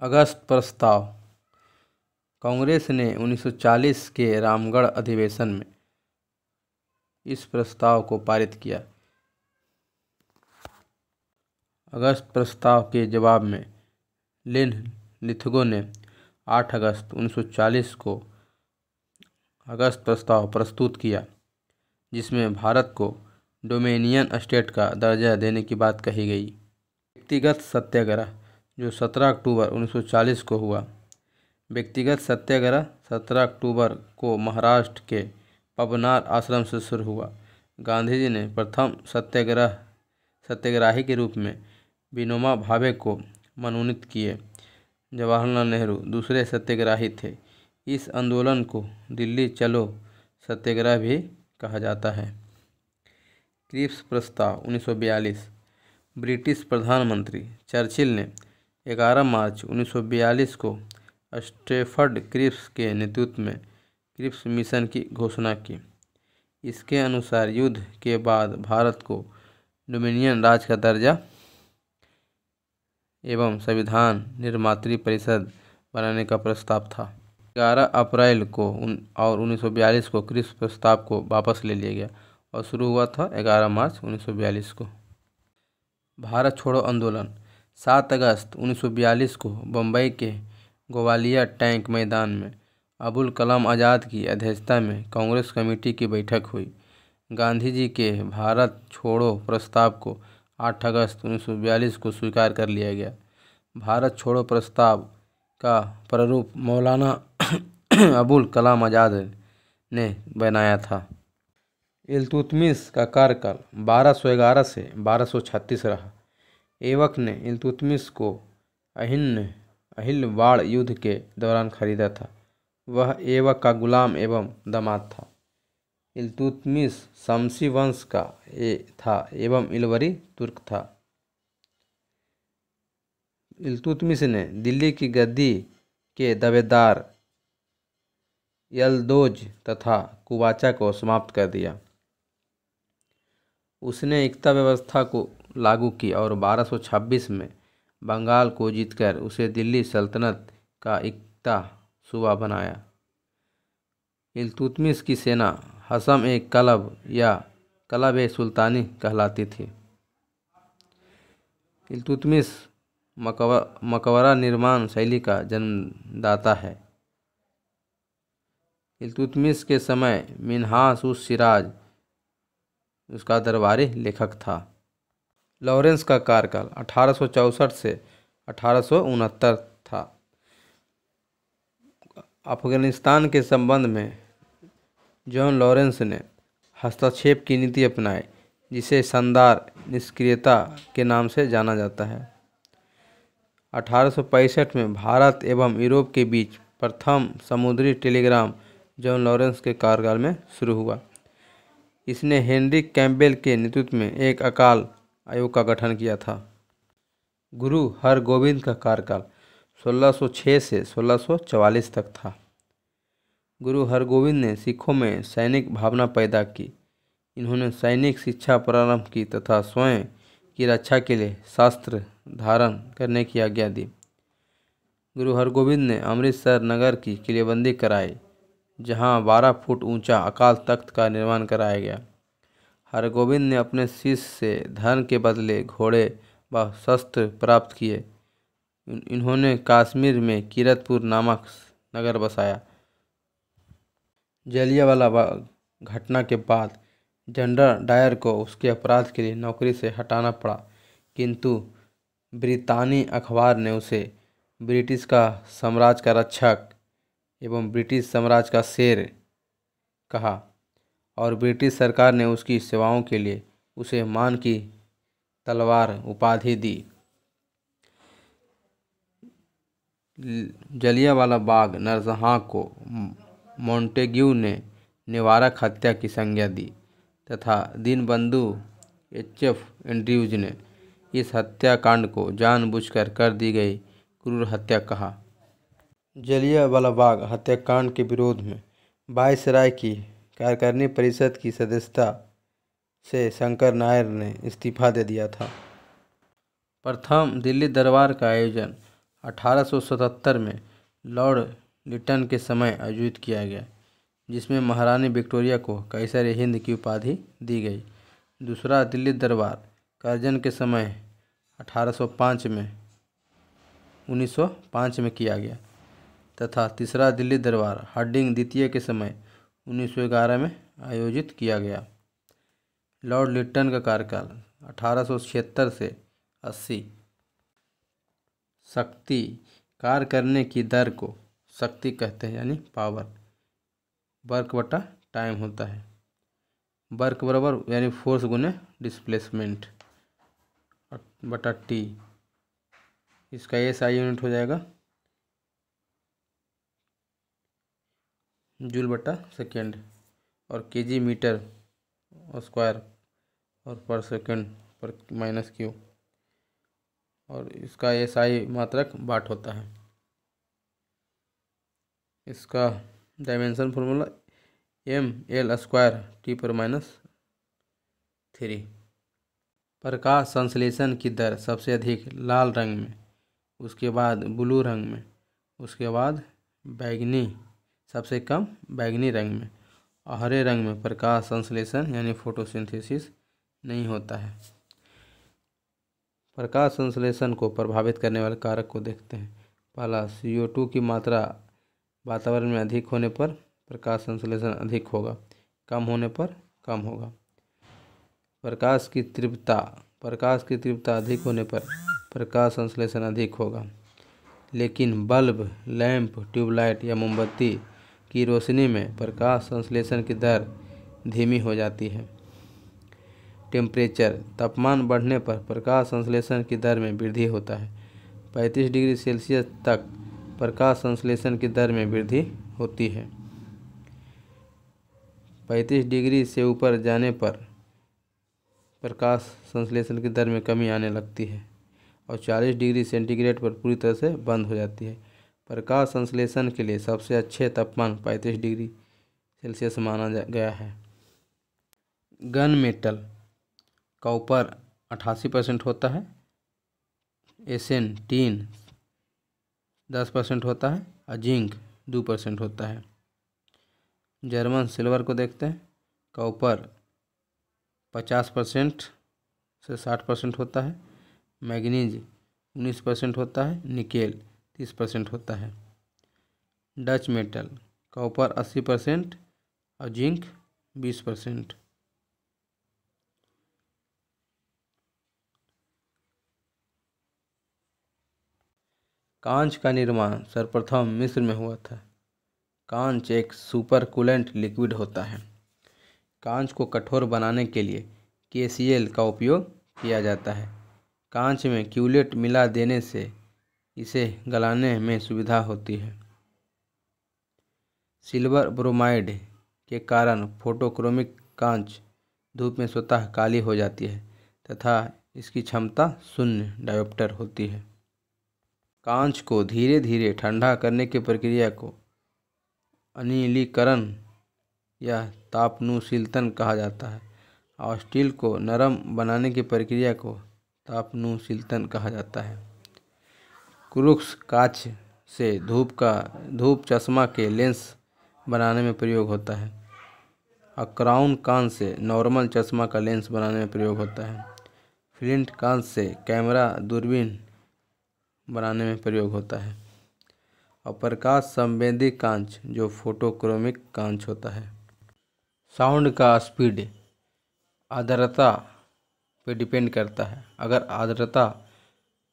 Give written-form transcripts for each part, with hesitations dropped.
अगस्त प्रस्ताव। कांग्रेस ने 1940 के रामगढ़ अधिवेशन में इस प्रस्ताव को पारित किया। अगस्त प्रस्ताव के जवाब में लिथगो ने 8 अगस्त 1940 को अगस्त प्रस्ताव प्रस्तुत किया, जिसमें भारत को डोमिनियन स्टेट का दर्जा देने की बात कही गई। व्यक्तिगत सत्याग्रह जो 17 अक्टूबर 1940 को हुआ। व्यक्तिगत सत्याग्रह 17 अक्टूबर को महाराष्ट्र के पवनार आश्रम से शुरू हुआ। गांधी जी ने प्रथम सत्याग्रही के रूप में विनोबा भावे को मनोनीत किए। जवाहरलाल नेहरू दूसरे सत्याग्रही थे। इस आंदोलन को दिल्ली चलो सत्याग्रह भी कहा जाता है। क्रिप्स प्रस्ताव 1942। ब्रिटिश प्रधानमंत्री चर्चिल ने 11 मार्च 1942 को स्टैफर्ड क्रिप्स के नेतृत्व में क्रिप्स मिशन की घोषणा की। इसके अनुसार युद्ध के बाद भारत को डोमिनियन राज का दर्जा एवं संविधान निर्मात्री परिषद बनाने का प्रस्ताव था। 11 अप्रैल को और 1942 को क्रिप्स प्रस्ताव को वापस ले लिया गया और शुरू हुआ था 11 मार्च 1942 को। भारत छोड़ो आंदोलन 7 अगस्त 1942 को बम्बई के ग्वालियर टैंक मैदान में अबुल कलाम आज़ाद की अध्यक्षता में कांग्रेस कमेटी की बैठक हुई। गांधी जी के भारत छोड़ो प्रस्ताव को 8 अगस्त 1942 को स्वीकार कर लिया गया। भारत छोड़ो प्रस्ताव का प्रारूप मौलाना अबुल कलाम आज़ाद ने बनाया था। इल्तुतमिश का कार्यकाल 1211 से 1236 रहा। ऐबक ने इल्तुतमिश को अहिलवाड़ युद्ध के दौरान खरीदा था। वह ऐबक का गुलाम एवं दामाद था। इल्तुतमिश शमसी वंश का था एवं इलवरी तुर्क था। इल्तुतमिश ने दिल्ली की गद्दी के दावेदार यलदौज तथा कुबाचा को समाप्त कर दिया। उसने एकता व्यवस्था को लागू की और 1226 में बंगाल को जीतकर उसे दिल्ली सल्तनत का एकता सूबा बनाया। इल्तुतमिश की सेना हसम एक कलब या कलब ए सुल्तानी कहलाती थी। इल्तुतमिश मकबरा निर्माण शैली का जन्मदाता है। इल्तुतमिश के समय मिन्हाज उस सिराज उसका दरबारी लेखक था। लॉरेंस का कार्यकाल 1864 से 1869 था। अफगानिस्तान के संबंध में जॉन लॉरेंस ने हस्तक्षेप की नीति अपनाई, जिसे शानदार निष्क्रियता के नाम से जाना जाता है। 1865 में भारत एवं यूरोप के बीच प्रथम समुद्री टेलीग्राम जॉन लॉरेंस के कार्यकाल में शुरू हुआ। इसने हेनरी कैम्पबेल के नेतृत्व में एक अकाल आयोग का गठन किया था। गुरु हरगोविंद का कार्यकाल 1606 से 1644 तक था। गुरु हरगोविंद ने सिखों में सैनिक भावना पैदा की। इन्होंने सैनिक शिक्षा प्रारंभ की तथा स्वयं की रक्षा के लिए शस्त्र धारण करने की आज्ञा दी। गुरु हरगोविंद ने अमृतसर नगर की किलेबंदी कराई, जहां 12 फुट ऊंचा अकाल तख्त का निर्माण कराया गया। हरगोविंद ने अपने शिष्य से धन के बदले घोड़े व शस्त्र प्राप्त किए। इन्होंने कश्मीर में कीरतपुर नामक नगर बसाया। जलियांवाला बाग घटना के बाद जनरल डायर को उसके अपराध के लिए नौकरी से हटाना पड़ा, किंतु ब्रितानी अखबार ने उसे ब्रिटिश का साम्राज्य का रक्षक एवं ब्रिटिश साम्राज्य का शेर कहा और ब्रिटिश सरकार ने उसकी सेवाओं के लिए उसे मान की तलवार उपाधि दी। जलियांवाला बाग नरसंहार को मोंटेग्यू ने निवारक हत्या की संज्ञा दी तथा दीनबंधु एच.एफ. एंड्रयूज ने इस हत्याकांड को जानबूझकर कर दी गई क्रूर हत्या कहा। जलियांवाला बाग हत्याकांड के विरोध में वायसराय की कार्यकारिणी परिषद की सदस्यता से शंकर नायर ने इस्तीफा दे दिया था। प्रथम दिल्ली दरबार का आयोजन 1877 में लॉर्ड लिटन के समय आयोजित किया गया, जिसमें महारानी विक्टोरिया को कैसर हिंद की उपाधि दी गई। दूसरा दिल्ली दरबार करजन के समय 1905 में किया गया तथा तीसरा दिल्ली दरबार हार्डिंग द्वितीय के समय 1911 में आयोजित किया गया। लॉर्ड लिटन का कार्यकाल 1876 से 80। शक्ति कार्य करने की दर को शक्ति कहते हैं, यानी पावर। वर्क बटा टाइम होता है। वर्क बराबर यानी फोर्स गुने डिस्प्लेसमेंट बटा टी। इसका SI यूनिट हो जाएगा जूल बटा सेकेंड और केजी मीटर और स्क्वायर और पर सेकेंड पर माइनस क्यू, और इसका SI मात्रक वाट होता है। इसका डायमेंशन फॉर्मूला mL² T/-3। प्रकाश संश्लेषण की दर सबसे अधिक लाल रंग में, उसके बाद ब्लू रंग में, उसके बाद बैगनी, सबसे कम बैगनी रंग में और हरे रंग में प्रकाश संश्लेषण यानी फोटोसिंथेसिस नहीं होता है। प्रकाश संश्लेषण को प्रभावित करने वाले कारक को देखते हैं। पहला, CO2 की मात्रा वातावरण में अधिक होने पर प्रकाश संश्लेषण अधिक होगा, कम होने पर कम होगा। प्रकाश की तीव्रता अधिक होने पर प्रकाश संश्लेषण अधिक होगा, लेकिन बल्ब, लैंप, ट्यूबलाइट या मोमबत्ती की रोशनी में प्रकाश संश्लेषण की दर धीमी हो जाती है। टेम्परेचर, तापमान बढ़ने पर प्रकाश संश्लेषण की दर में वृद्धि होता है। 35 डिग्री सेल्सियस तक प्रकाश संश्लेषण की दर में वृद्धि होती है। 35 डिग्री से ऊपर जाने पर प्रकाश संश्लेषण की दर में कमी आने लगती है और 40 डिग्री सेंटीग्रेड पर पूरी तरह से बंद हो जाती है। प्रकाश संश्लेषण के लिए सबसे अच्छे तापमान 35 डिग्री सेल्सियस माना गया है। गन मेटल कॉपर 88% होता है, एसन टीन 10% होता है और जिंक 2% होता है। जर्मन सिल्वर को देखते हैं। कॉपर 50% से 60% होता है, मैग्नीज 19% होता है, निकेल 30% होता है। डच मेटल कॉपर 80% और जिंक 20%। कांच का निर्माण सर्वप्रथम मिस्र में हुआ था। कांच एक सुपर कूलेंट लिक्विड होता है। कांच को कठोर बनाने के लिए KCl का उपयोग किया जाता है। कांच में क्यूलेट मिला देने से इसे गलाने में सुविधा होती है। सिल्वर ब्रोमाइड के कारण फोटोक्रोमिक कांच धूप में स्वतः काली हो जाती है तथा इसकी क्षमता शून्य डायोप्टर होती है। कांच को धीरे धीरे ठंडा करने की प्रक्रिया को अनिलीकरण या तापनुशीलतन कहा जाता है और स्टील को नरम बनाने की प्रक्रिया को तापनुशीलतन कहा जाता है। क्रूक्स कांच से धूप चश्मा के लेंस बनाने में प्रयोग होता है और क्राउन कांच से नॉर्मल चश्मा का लेंस बनाने में प्रयोग होता है। फ्लिंट कांच से कैमरा दूरबीन बनाने में प्रयोग होता है और प्रकाश संवेदी कांच जो फोटोक्रोमिक कांच होता है। साउंड का स्पीड आर्द्रता पे डिपेंड करता है। अगर आर्द्रता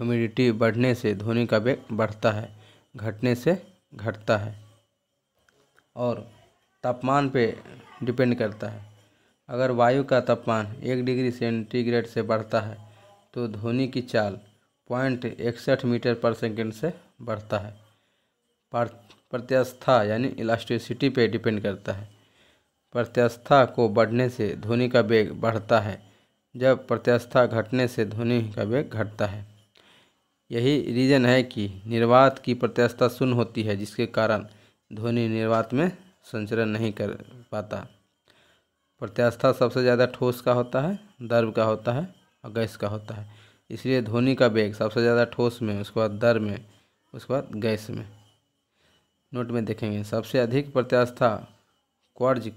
ह्यूमिडिटी बढ़ने से ध्वनि का वेग बढ़ता है, घटने से घटता है, और तापमान पे डिपेंड करता है। अगर वायु का तापमान 1 डिग्री सेंटीग्रेड से बढ़ता है तो ध्वनि की चाल 0.61 मीटर पर सेकेंड से बढ़ता है। प्रत्यास्थता यानी इलास्टिसिटी पे डिपेंड करता है। प्रत्यास्थता को बढ़ने से ध्वनि का वेग बढ़ता है, जब प्रत्यास्थता घटने से ध्वनि का वेग घटता है। यही रीजन है कि निर्वात की प्रत्यास्थता शून्य होती है, जिसके कारण ध्वनि निर्वात में संचरण नहीं कर पाता। प्रत्यास्थता सबसे ज़्यादा ठोस का होता है, द्रव का होता है और गैस का होता है। इसलिए ध्वनि का वेग सबसे ज़्यादा ठोस में, उसके बाद द्रव में उसके बाद गैस में। नोट में देखेंगे सबसे अधिक प्रत्यास्था क्वार्ट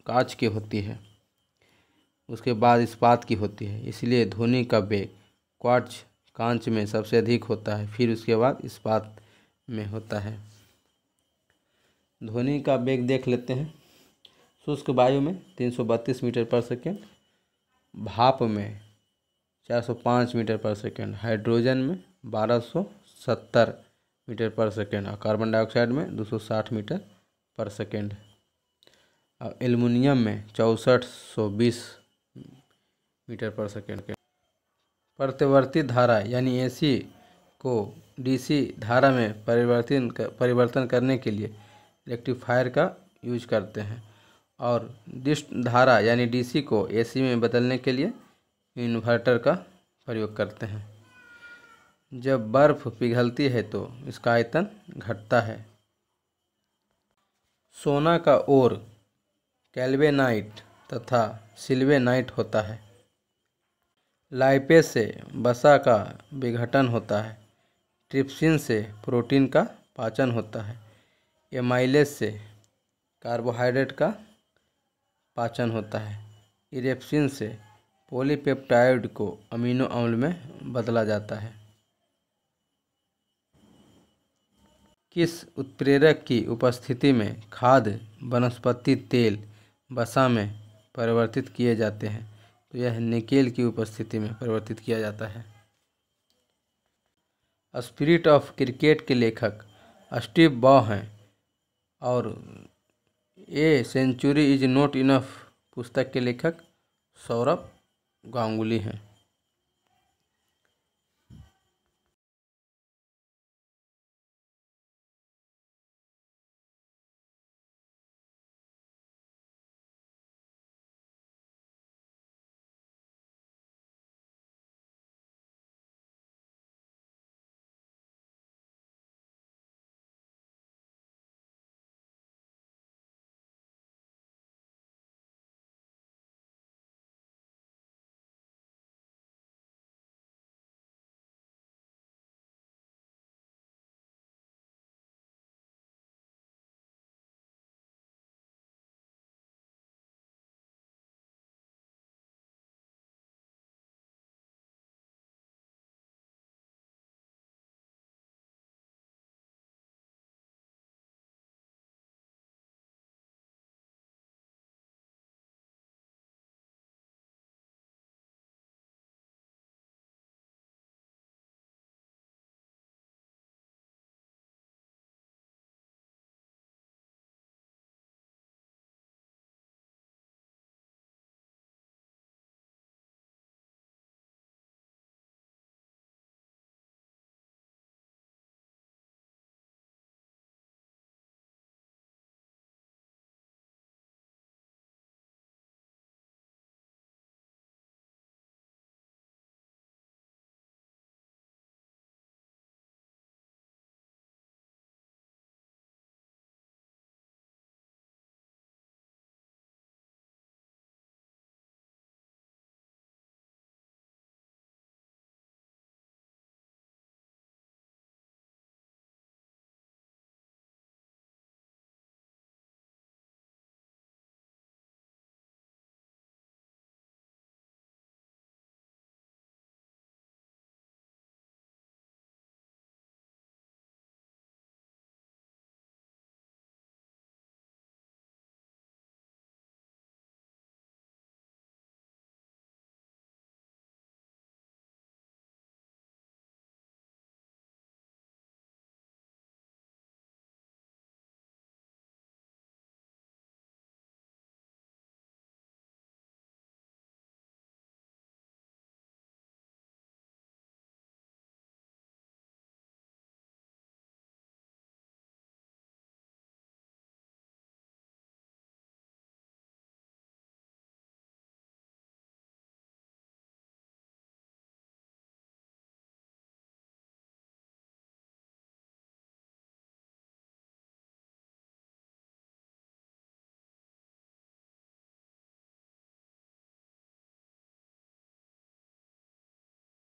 कांच की होती है, उसके बाद इस्पात की होती है, इसलिए ध्वनि का वेग क्वार्ट्ज कांच में सबसे अधिक होता है, फिर उसके बाद इस्पात में होता है। ध्वनि का वेग देख लेते हैं। शुष्क वायु में 332 मीटर पर सेकेंड, भाप में 405 मीटर पर सेकेंड, हाइड्रोजन में 1270 मीटर पर सेकेंड और कार्बन डाइऑक्साइड में 260 मीटर पर सेकेंड। और एल्युमिनियम में 6420 मीटर पर सेकेंड। प्रतिवर्ती धारा यानी एसी को डीसी धारा में परिवर्तन करने के लिए रेक्टिफायर का यूज करते हैं, और डिस्ट धारा यानी डीसी को एसी में बदलने के लिए इन्वर्टर का प्रयोग करते हैं। जब बर्फ़ पिघलती है तो इसका आयतन घटता है। सोना का ओर कैल्वेनाइट तथा सिल्वेनाइट होता है। लाइपेज से वसा का विघटन होता है। ट्रिप्सिन से प्रोटीन का पाचन होता है। एमाइलेज से कार्बोहाइड्रेट का पाचन होता है। इरेप्सिन से पॉलीपेप्टाइड को अमीनो अम्ल में बदला जाता है। किस उत्प्रेरक की उपस्थिति में खाद्य वनस्पति तेल वसा में परिवर्तित किए जाते हैं? तो यह निकेल की उपस्थिति में परिवर्तित किया जाता है। स्पिरिट ऑफ क्रिकेट के लेखक स्टीव बॉ हैं और a century is not enough पुस्तक के लेखक सौरभ गांगुली हैं।